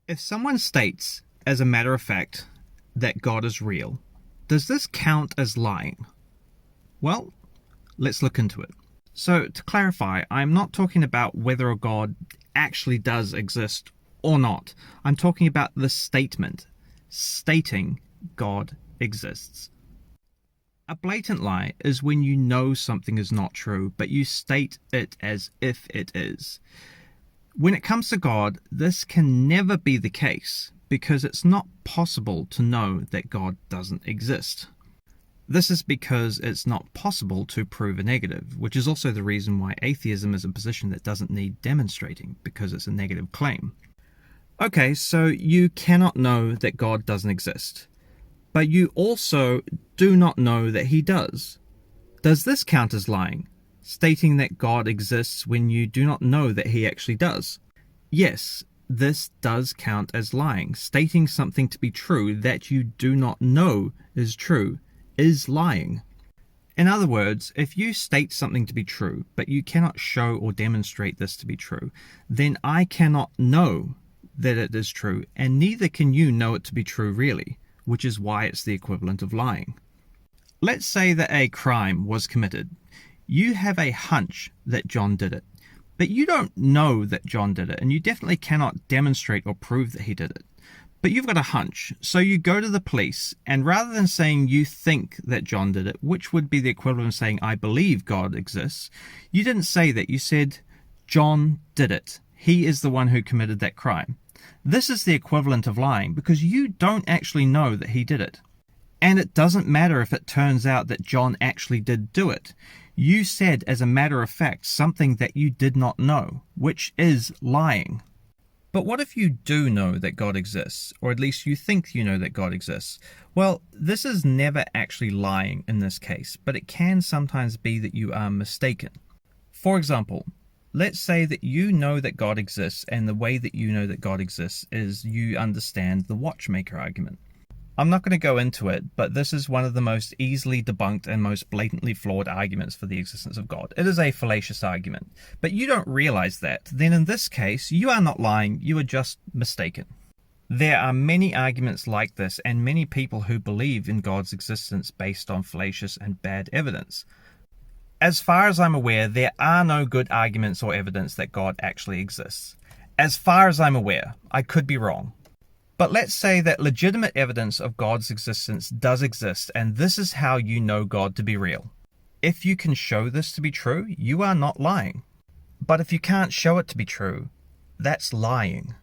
If someone states, as a matter of fact, that God is real, does this count as lying? Well, let's look into it. So, to clarify, I'm not talking about whether a God actually does exist or not. I'm talking about the statement, stating God exists. A blatant lie is when you know something is not true, but you state it as if it is. When it comes to God, this can never be the case, because it's not possible to know that God doesn't exist. This is because it's not possible to prove a negative, which is also the reason why atheism is a position that doesn't need demonstrating, because it's a negative claim. Okay, so you cannot know that God doesn't exist, but you also do not know that he does. Does this count as lying? Stating that God exists when you do not know that he actually does? Yes, this does count as lying. Stating something to be true that you do not know is true is lying. In other words, if you state something to be true, but you cannot show or demonstrate this to be true, then I cannot know that it is true, and neither can you know it to be true really, which is why it's the equivalent of lying. Let's say that a crime was committed. You have a hunch that John did it, but you don't know that John did it, and you definitely cannot demonstrate or prove that he did it. But you've got a hunch, so you go to the police, and rather than saying you think that John did it, which would be the equivalent of saying I believe God exists, you didn't say that. You said John did it. He is the one who committed that crime. This is the equivalent of lying, because you don't actually know that he did it. And it doesn't matter if it turns out that John actually did do it. You said, as a matter of fact, something that you did not know, which is lying. But what if you do know that God exists, or at least you think you know that God exists? Well, this is never actually lying in this case, but it can sometimes be that you are mistaken. For example, let's say that you know that God exists, and the way that you know that God exists is you understand the watchmaker argument. I'm not going to go into it, but this is one of the most easily debunked and most blatantly flawed arguments for the existence of God. It is a fallacious argument, but you don't realize that. Then in this case, you are not lying, you are just mistaken. There are many arguments like this, and many people who believe in God's existence based on fallacious and bad evidence. As far as I'm aware, there are no good arguments or evidence that God actually exists. As far as I'm aware, I could be wrong. But let's say that legitimate evidence of God's existence does exist, and this is how you know God to be real. If you can show this to be true, you are not lying. But if you can't show it to be true, that's lying.